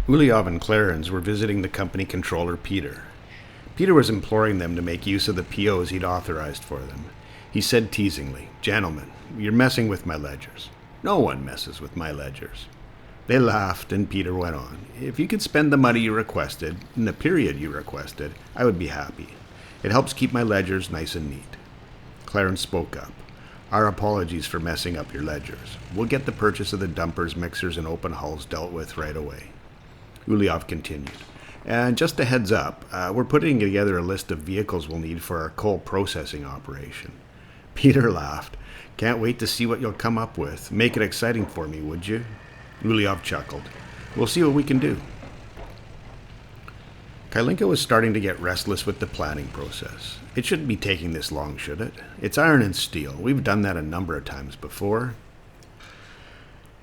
Uliov and Clarence were visiting the company controller, Peter. Peter was imploring them to make use of the POs he'd authorized for them. He said teasingly, "Gentlemen, you're messing with my ledgers." "No one messes with my ledgers." They laughed, and Peter went on. "If you could spend the money you requested, in the period you requested, I would be happy. It helps keep my ledgers nice and neat." Clarence spoke up. "Our apologies for messing up your ledgers. We'll get the purchase of the dumpers, mixers, and open hulls dealt with right away." Uliov continued. "And just a heads up, we're putting together a list of vehicles we'll need for our coal processing operation." Peter laughed. "Can't wait to see what you'll come up with. Make it exciting for me, would you?" Uliov chuckled. "We'll see what we can do." Kailinka was starting to get restless with the planning process. "It shouldn't be taking this long, should it? It's iron and steel. We've done that a number of times before."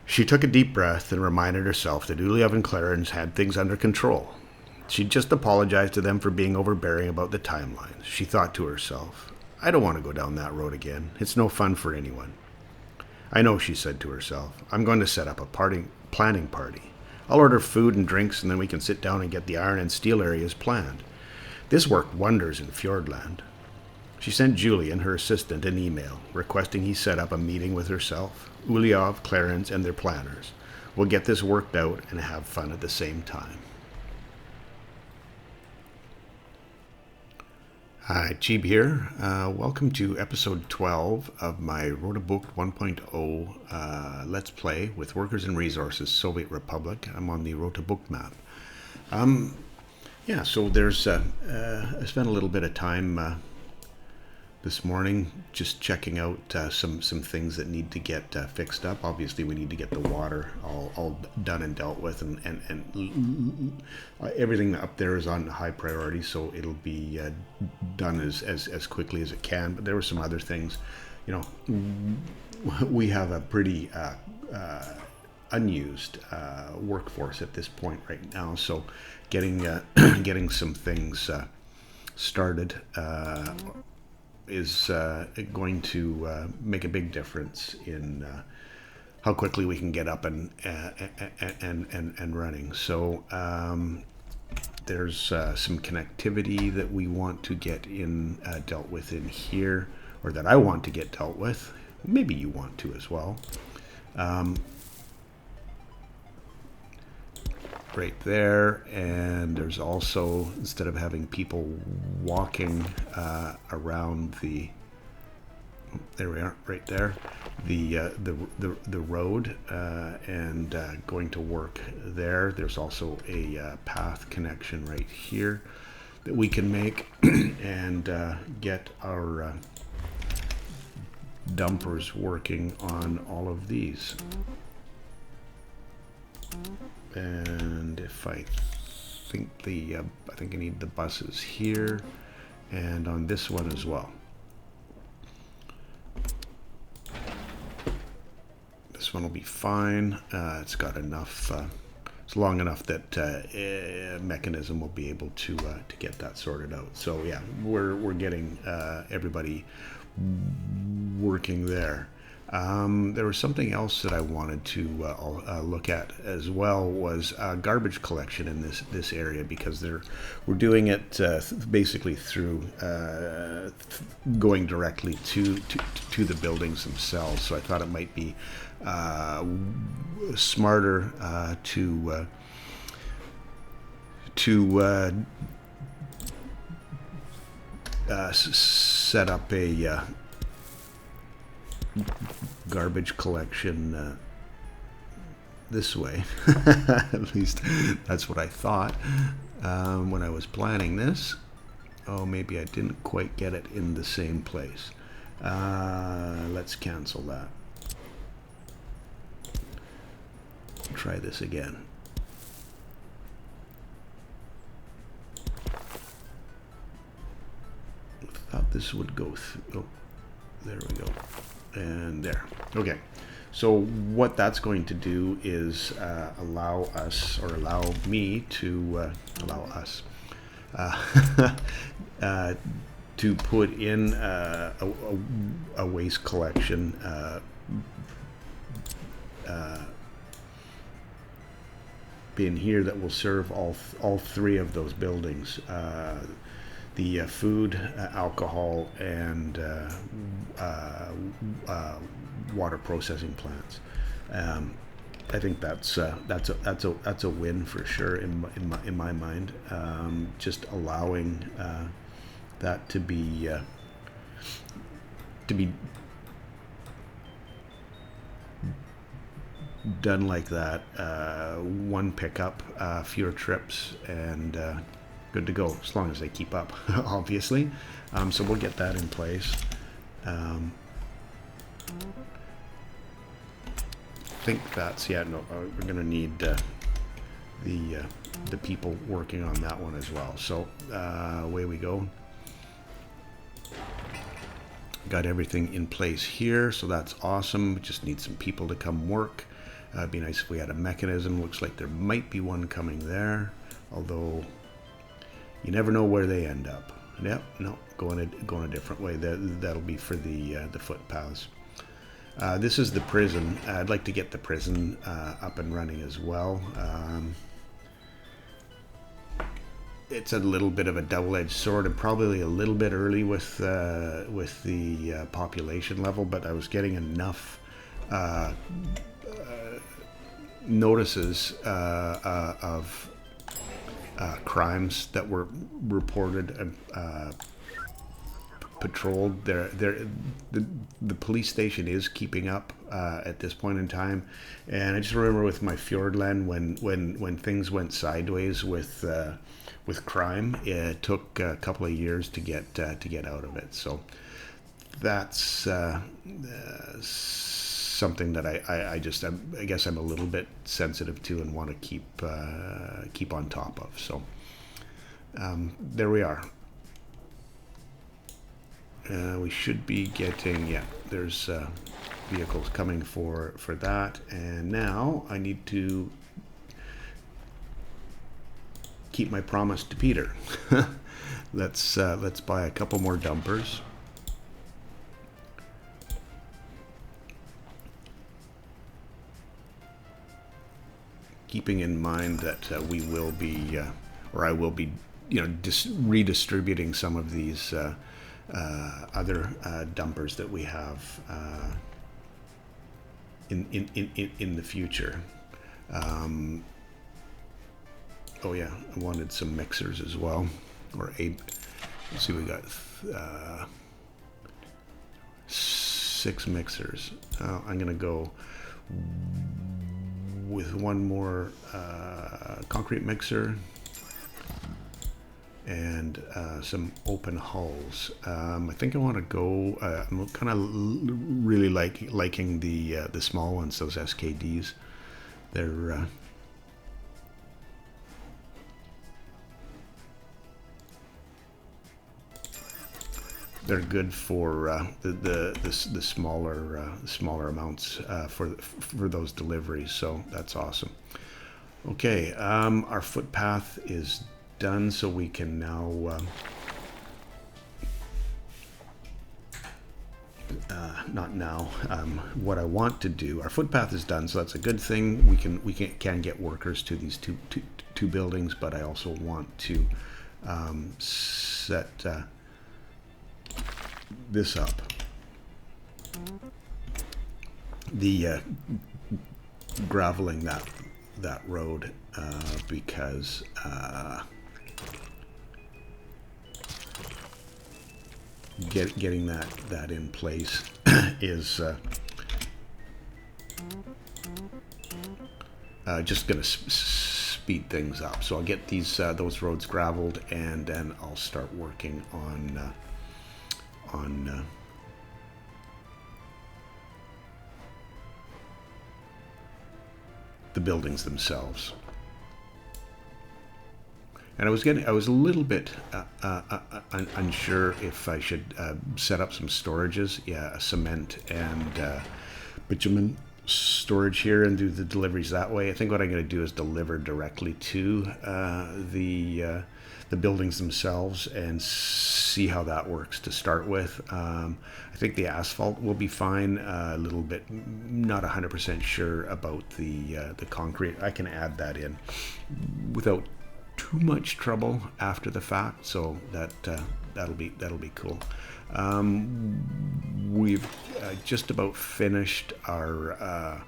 She took a deep breath and reminded herself that Uliov and Clarence had things under control. She'd just apologized to them for being overbearing about the timelines. She thought to herself, "I don't want to go down that road again. It's no fun for anyone." "I know," she said to herself. "I'm going to set up a planning party. I'll order food and drinks, and then we can sit down and get the iron and steel areas planned. This worked wonders in Fjordland." She sent Julian, her assistant, an email requesting he set up a meeting with herself, Uliov, Clarence, and their planners. "We'll get this worked out and have fun at the same time." Hi, Cheeb here. Welcome to episode 12 of my Rote Bucht 1.0 Let's Play with Workers and Resources, Soviet Republic. I'm on the Rote Bucht map. So there's, I spent a little bit of time this morning just checking out some things that need to get fixed up. Obviously, we need to get the water all done and dealt with, and everything up there is on high priority, so it'll be done as quickly as it can. But there were some other things. We have a pretty unused workforce at this point right now, so getting some things started is going to make a big difference in how quickly we can get up and running. So there's some connectivity that we want to get dealt with in here, or that I want to get dealt with. Maybe you want to as well. Right there, and there's also, instead of having people walking around there we are, right there, the road and going to work there. There's also a path connection right here that we can make and get our dumpers working on all of these. And if I think I think I need the buses here and on this one as well. This one will be fine. It's got enough. It's long enough that mechanism will be able to get that sorted out. So yeah, we're getting everybody working there. There was something else that I wanted to look at as well, was garbage collection in this area, because we're doing it basically through going directly to the buildings themselves. So I thought it might be smarter to set up a garbage collection this way. At least that's what I thought when I was planning this. Oh, maybe I didn't quite get it in the same place. Let's cancel that. Try this again. Thought this would go through. Oh, there we go. And there. Okay. So what that's going to do is allow me to to put in a waste collection bin here that will serve all three of those buildings. The food, alcohol, and water processing plants. I think that's a win for sure in my mind. Just allowing that to be done like that. One pickup, fewer trips, and good to go, as long as they keep up, obviously. So we'll get that in place. I think that's, yeah, no, we're gonna need the people working on that one as well. So away we go. Got everything in place here, so that's awesome. Just need some people to come work. It'd be nice if we had a mechanism. Looks like there might be one coming there, although you never know where they end up. Yep, no, going a different way. That'll be for the footpaths. This is the prison. I'd like to get the prison up and running as well. It's a little bit of a double-edged sword, and probably a little bit early with the population level, but I was getting enough notices of crimes that were reported and patrolled. The police station is keeping up at this point in time, and I just remember with my Fjordland when things went sideways with crime, it took a couple of years to get out of it. So that's something that I guess I'm a little bit sensitive to and want to keep on top of. So there we are. We should be getting, yeah, there's vehicles coming for that, and now I need to keep my promise to Peter. Let's buy a couple more dumpers. Keeping in mind that we will be, or I will be, redistributing some of these other dumpers that we have in the future. Oh yeah, I wanted some mixers as well, or 8. Let's see, we got 6 mixers. I'm gonna go with one more concrete mixer and some open hulls. I think I want to go. I'm kind of really liking the small ones, those SKDs. They're good for the smaller amounts for those deliveries. So that's awesome. Okay, our footpath is done, so we can now not now. What I want to do, our footpath is done, so that's a good thing. We can get workers to these two buildings, but I also want to set this up. The graveling that road because getting that in place is just going to speed things up. So I'll get those roads graveled, and then I'll start working on the buildings themselves. And I was a little bit unsure if I should set up some storages, cement and bitumen storage here and do the deliveries that way. I think what I'm going to do is deliver directly to the buildings themselves and see how that works to start with. I think the asphalt will be fine. A little bit, not 100% sure about the concrete. I can add that in without too much trouble after the fact, so that'll be cool. We've just about finished our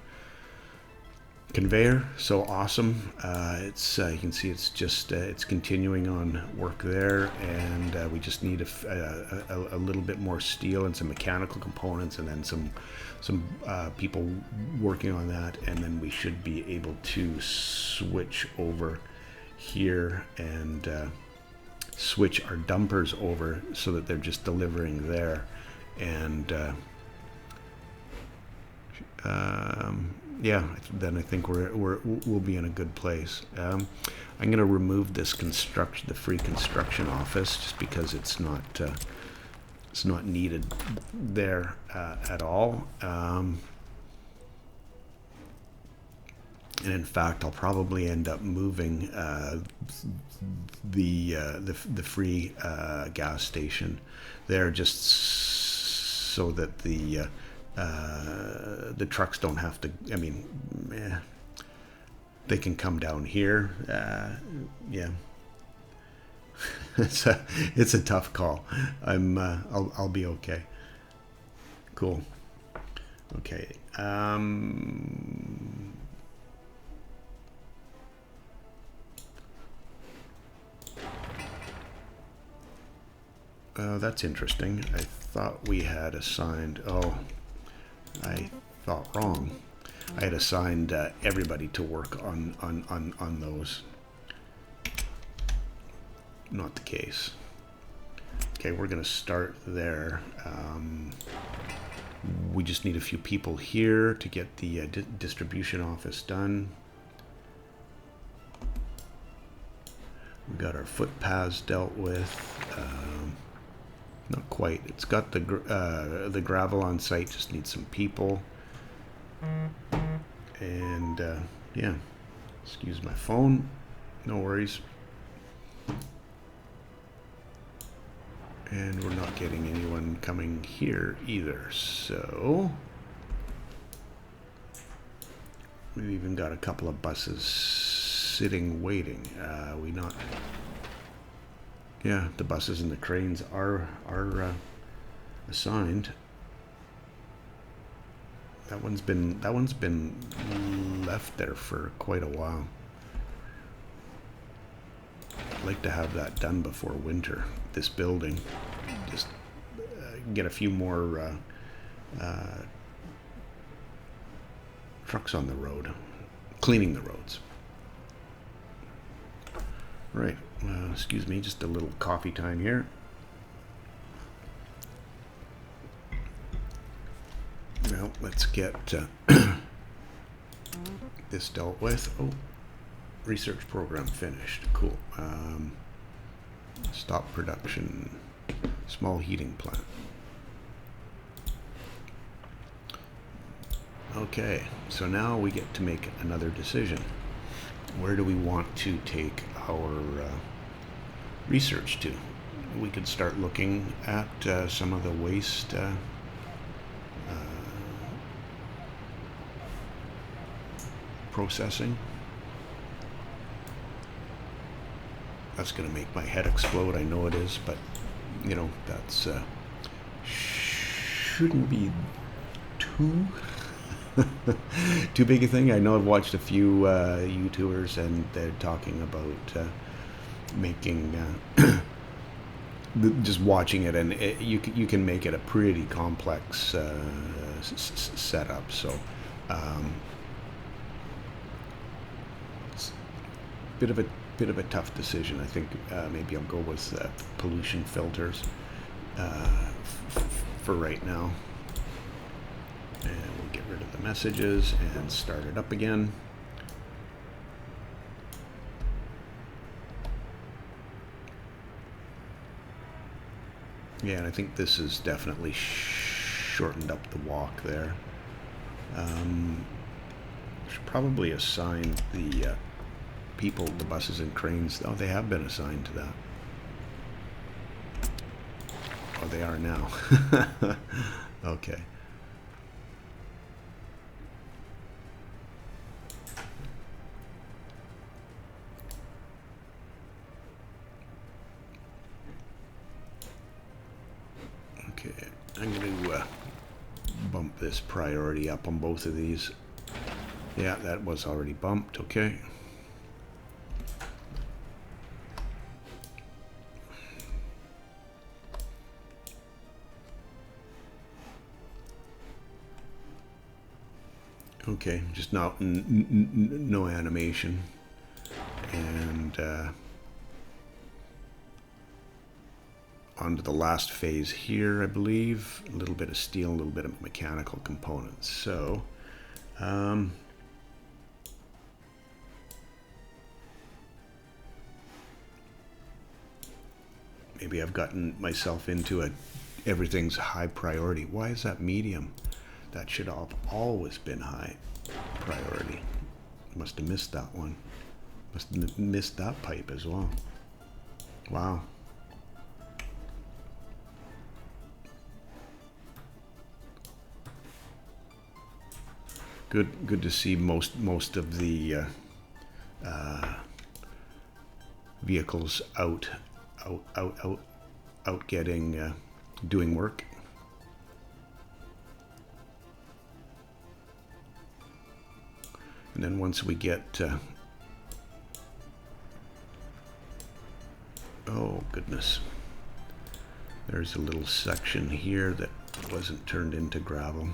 conveyor, so awesome. It's you can see it's just it's continuing on work there, and we just need a little bit more steel and some mechanical components, and then some people working on that, and then we should be able to switch over here and switch our dumpers over so that they're just delivering there, and yeah, then I think we'll be in a good place. I'm going to remove this the free construction office, just because it's not needed there at all. And in fact, I'll probably end up moving the free gas station there, just so that the trucks don't have to. I mean, they can come down here. Yeah, it's a tough call. I'll be okay. Cool. Okay. That's interesting. I thought we had assigned. Oh, I thought wrong. I had assigned everybody to work on those. Not the case. Okay, we're going to start there. We just need a few people here to get the distribution office done. We got our footpaths dealt with. Not quite. It's got the gravel on site. Just needs some people. And yeah, excuse my phone. No worries. And we're not getting anyone coming here either. So we've even got a couple of buses sitting waiting. We not. Yeah, the buses and the cranes are assigned. That one's been left there for quite a while. I'd like to have that done before winter. This building, just get a few more trucks on the road, cleaning the roads. Right. Excuse me, just a little coffee time here. Well, let's get this dealt with. Oh, research program finished. Cool. Stop production. Small heating plant. Okay, so now we get to make another decision. Where do we want to take our research to? We could start looking at some of the waste processing. That's going to make my head explode. I know it is, but you know, that's shouldn't be too too big a thing. I know I've watched a few YouTubers, and they're talking about making just watching it, and you can make it a pretty complex setup. So it's a bit of a tough decision. I think maybe I'll go with pollution filters for right now. And we'll get rid of the messages and start it up again. Yeah, and I think this has definitely shortened up the walk there. Should probably assign the people, the buses and cranes. Oh, they have been assigned to that. Oh, they are now. Okay. Okay, I'm going to bump this priority up on both of these. Yeah, that was already bumped. Okay. Okay, just now no animation, and on to the last phase here, I believe. A little bit of steel, a little bit of mechanical components. So, maybe I've gotten myself into everything's high priority. Why is that medium? That should have always been high priority. Must have missed that one. Must have missed that pipe as well. Wow. Good to see most of the vehicles out getting doing work. And then once we get oh goodness, there's a little section here that wasn't turned into gravel.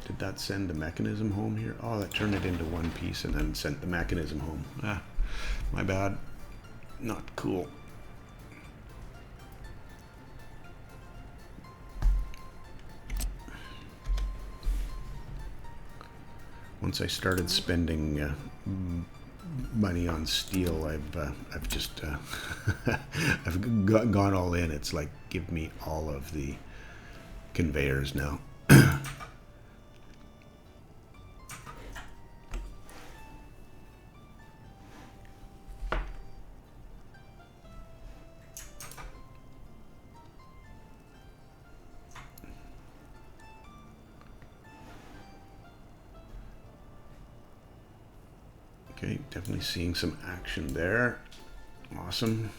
Did that send the mechanism home here? Oh, that turned it into one piece and then sent the mechanism home. Ah, my bad. Not cool. Once I started spending money on steel, I've just I've gone all in. It's like, give me all of the conveyors now. Okay, definitely seeing some action there. Awesome.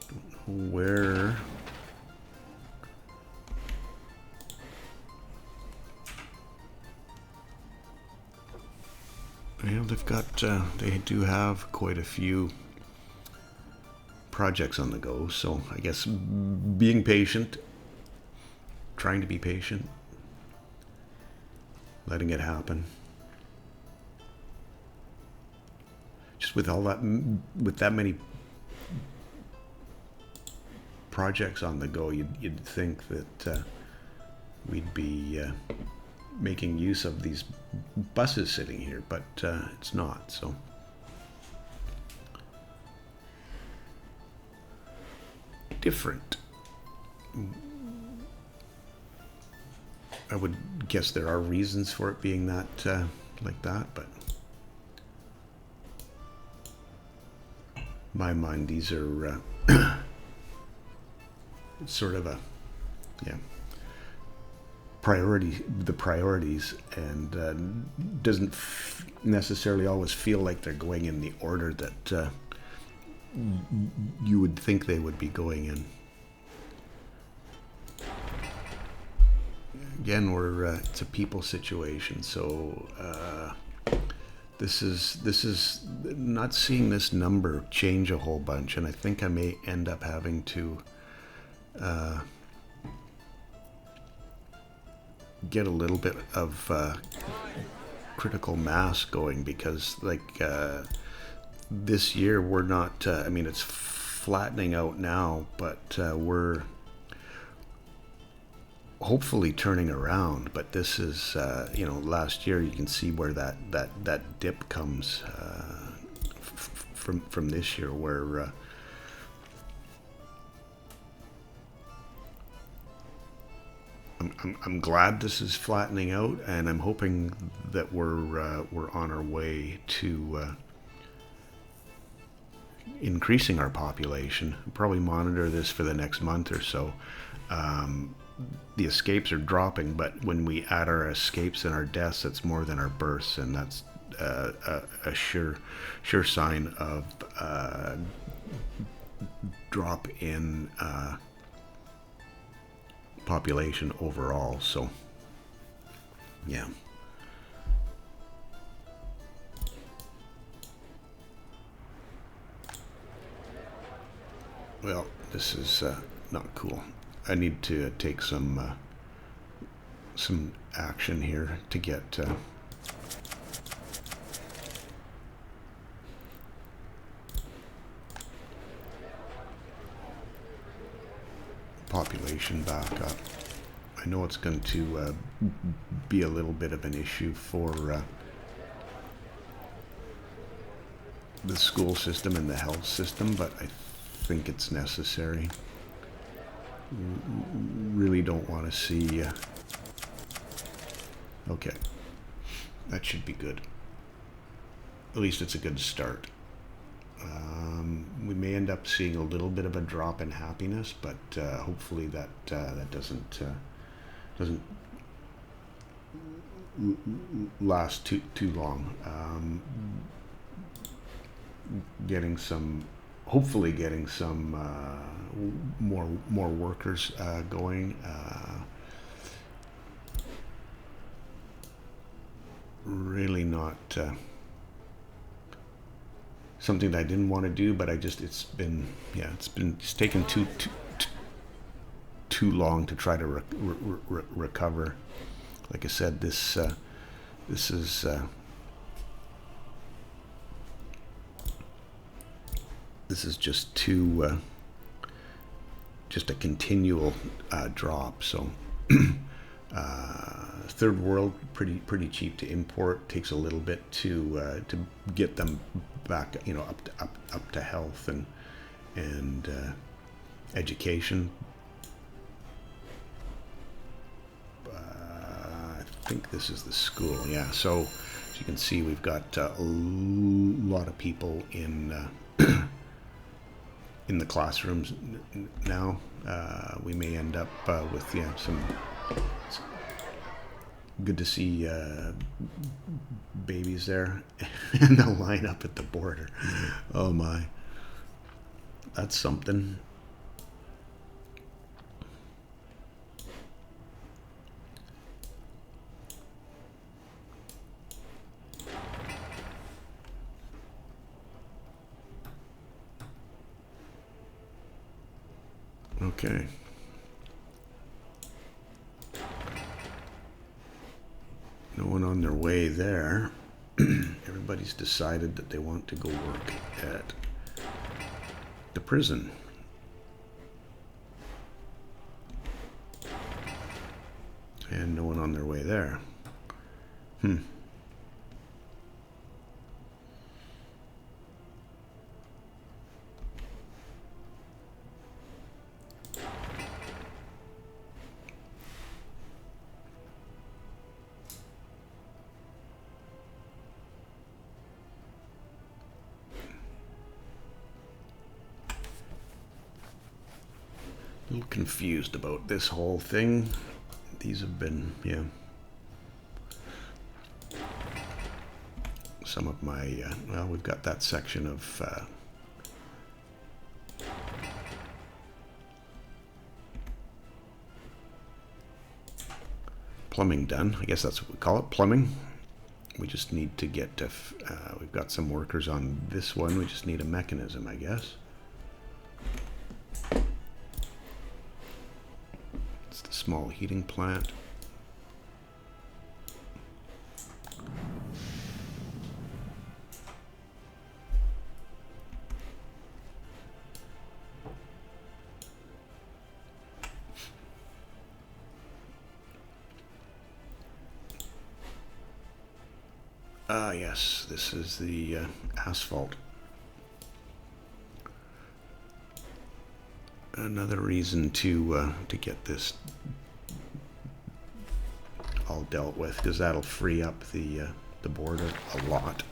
Don't know where. Yeah, they've got, they do have quite a few projects on the go, so I guess being patient, trying to be patient, letting it happen. Just with all that, with that many projects on the go, you'd think that we'd be making use of these buses sitting here, but it's not. So different. I would guess there are reasons for it being that like that, but in my mind, these are sort of a the priorities, and doesn't necessarily always feel like they're going in the order that you would think they would be going in. Again, it's a people situation, so this is not seeing this number change a whole bunch, and I think I may end up having to get a little bit of critical mass going, because like this year we're not, I mean, it's flattening out now, but we're hopefully turning around, but this is, last year you can see where that dip comes from this year, where I'm glad this is flattening out, and I'm hoping that we're on our way to increasing our population. We'll probably monitor this for the next month or so. The escapes are dropping, but when we add our escapes and our deaths, it's more than our births, and that's a sure sign of drop in population overall. So yeah. Well, this is not cool. I need to take some action here to get population back up. I know it's going to be a little bit of an issue for the school system and the health system, but I think it's necessary. Really don't want to see okay, that should be good. At least it's a good start. We may end up seeing a little bit of a drop in happiness, but hopefully that doesn't last too long. Hopefully getting some more workers going. Really not something that I didn't want to do, but it's taken too long to try to recover. Like I said, this is just a continual drop. So third world, pretty cheap to import. Takes a little bit to get them back, up to health and education. I think this is the school. Yeah. So as you can see, we've got a lot of people in the classrooms now. We may end up with some good to see babies there and the line up at the border. Oh my, that's something. Okay. No one on their way there. Everybody's decided that they want to go work at the prison. And no one on their way there. A little confused about this whole thing. These have been, some of my, well, we've got that section of plumbing done. I guess that's what we call it, plumbing. We just need to get to, we've got some workers on this one. We just need a mechanism, I guess. It's the small heating plant. Ah, yes, this is the asphalt. Another reason to get this all dealt with, because that'll free up the border a lot.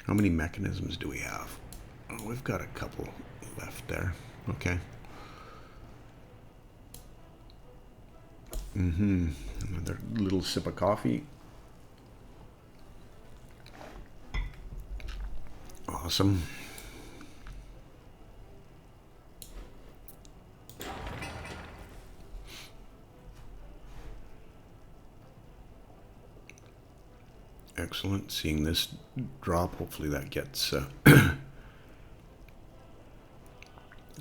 How many mechanisms do we have? Oh, we've got a couple left there. Okay. Another little sip of coffee. Awesome. Excellent. Seeing this drop, hopefully that gets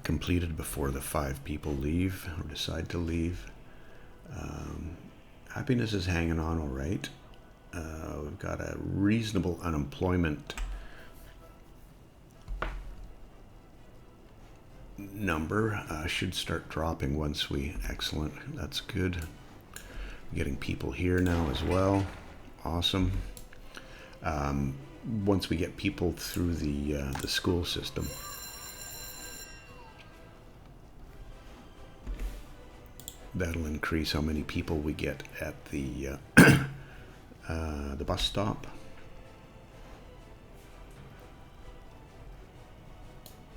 completed before the 5 people leave or decide to leave. Happiness is hanging on all right. We've got a reasonable unemployment number. Should start dropping once we... Excellent. That's good. Getting people here now as well. Awesome. Once we get people through the school system, that'll increase how many people we get at the bus stop,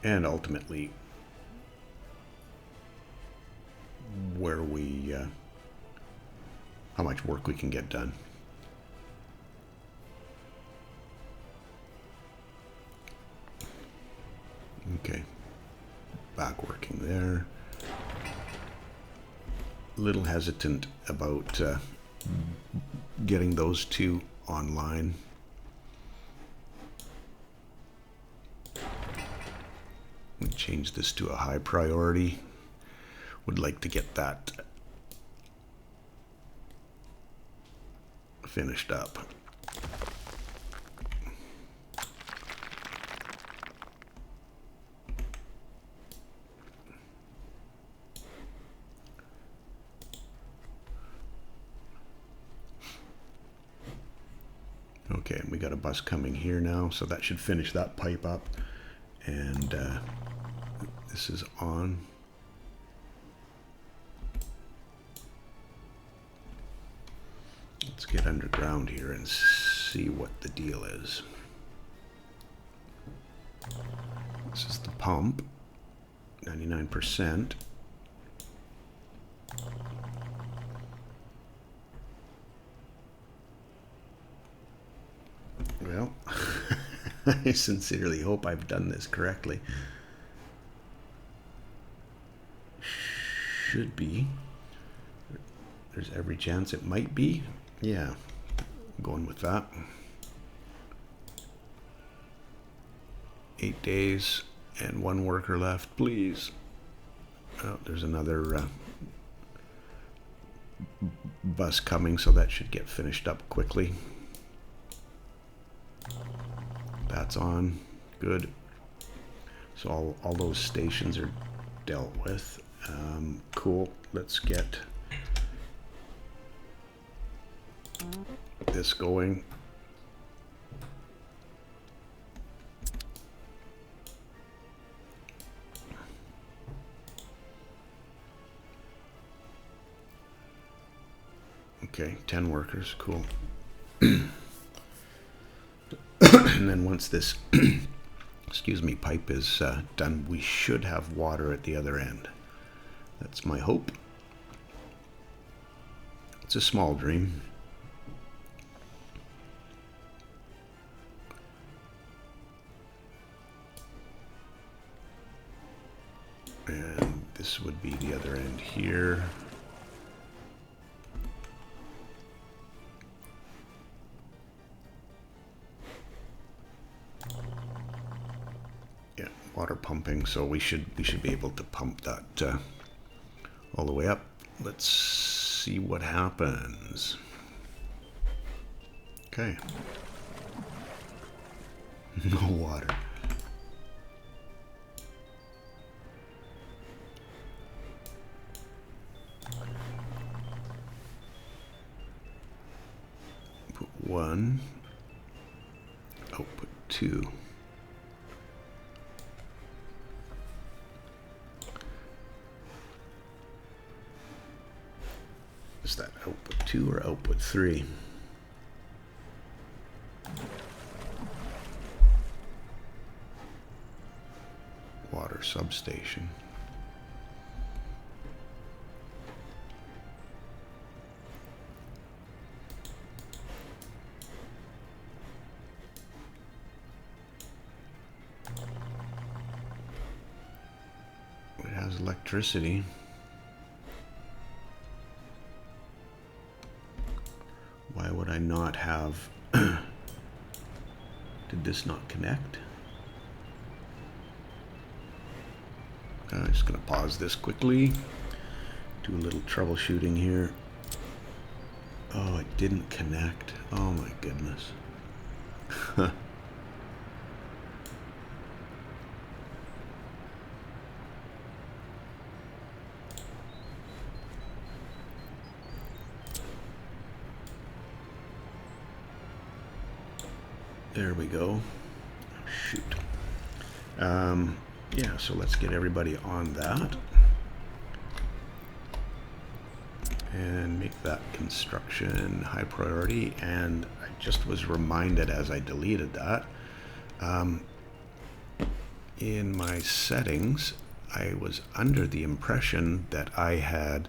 and ultimately where we how much work we can get done. Okay, back working there. Little hesitant about getting those 2 online. We change this to a high priority. Would like to get that finished up. Okay, we got a bus coming here now, so that should finish that pipe up. And this is on. Let's get underground here and see what the deal is. This is the pump, 99%. Well, I sincerely hope I've done this correctly. Should be. There's every chance it might be. Yeah, I'm going with that. 8 days and 1 worker left, please. Oh, there's another bus coming, so that should get finished up quickly. That's on. Good. So all those stations are dealt with. Cool. Let's get this going. Okay, 10 workers. Cool. And then once this excuse me, pipe is done, we should have water at the other end. That's my hope. It's a small dream. And this would be the other end here. Yeah, water pumping, so we should be able to pump that all the way up. Let's see what happens. Okay. No water. Put 1. Output 2. Is that output 2 or output 3? Water substation. It has electricity. Why would I not have... Did this not connect? I'm just going to pause this quickly. Do a little troubleshooting here. Oh, it didn't connect. Oh my goodness. There we go. Shoot. Yeah, so let's get everybody on that. And make that construction high priority. And I just was reminded as I deleted that, in my settings, I was under the impression that I had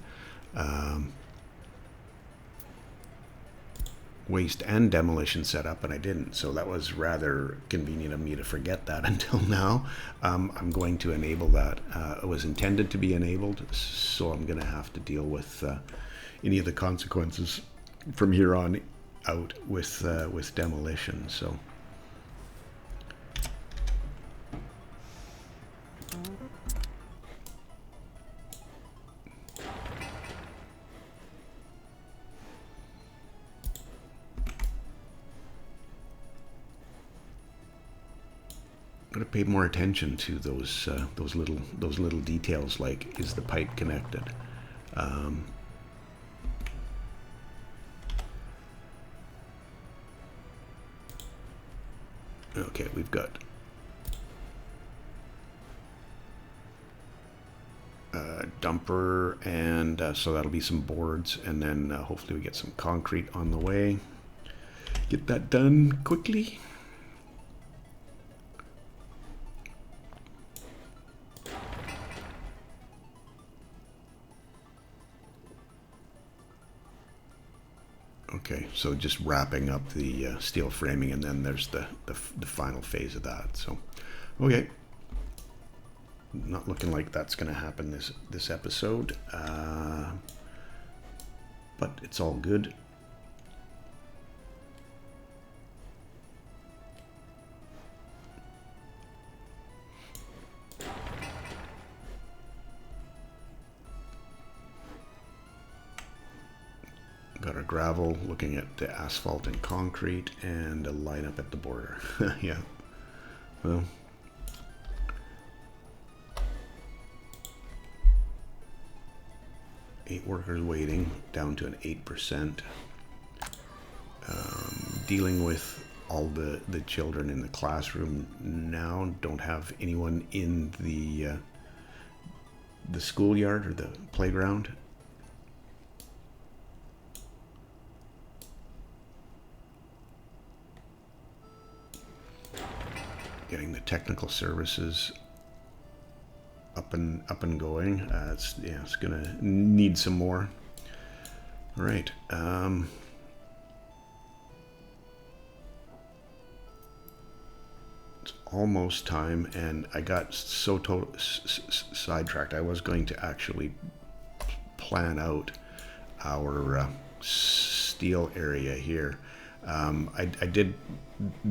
waste and demolition set up, and I didn't. So that was rather convenient of me to forget that until now. I'm going to enable that. It was intended to be enabled, so I'm going to have to deal with any of the consequences from here on out with demolition. So I'm going to pay more attention to those little details, like, is the pipe connected? Okay, we've got a dumper, and so that'll be some boards, and then hopefully we get some concrete on the way. Get that done quickly. Okay, so just wrapping up the steel framing, and then there's the final phase of that. So, okay, not looking like that's going to happen this episode, but it's all good. Got our gravel, looking at the asphalt and concrete, and a line up at the border. Yeah. Well, eight workers waiting, down to an 8%. Dealing with all the children in the classroom now. Don't have anyone in the schoolyard or the playground. Getting the technical services up and going. It's gonna need some more. All right. It's almost time, and I got so sidetracked. I was going to actually plan out our steel area here. I did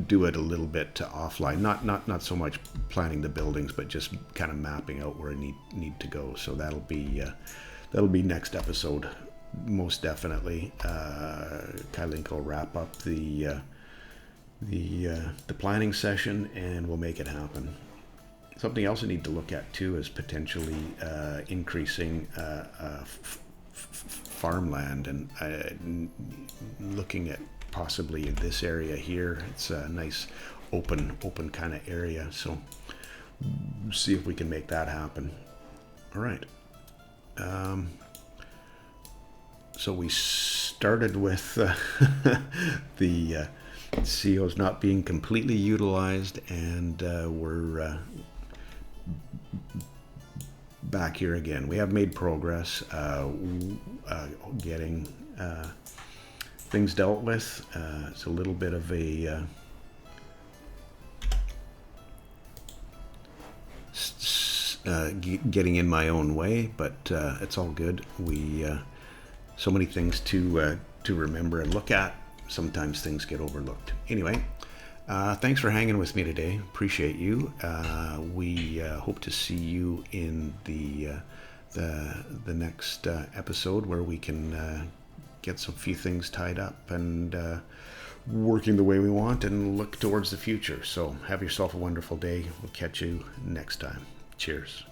do it a little bit to offline, not so much planning the buildings, but just kind of mapping out where I need to go. So that'll be next episode. most definitely. Kylink will wrap up the planning session, and we'll make it happen. Something else I need to look at too is potentially increasing farmland, and looking at possibly in this area here. It's a nice open kind of area, so see if we can make that happen. All right. So we started with the COs not being completely utilized, and we're back here again. We have made progress getting things dealt with. It's a little bit of a getting in my own way, but it's all good. We so many things to remember and look at. Sometimes things get overlooked. Anyway, thanks for hanging with me today. Appreciate you. We hope to see you in the next episode, where we can get some few things tied up and working the way we want, and look towards the future. So have yourself a wonderful day. We'll catch you next time. Cheers.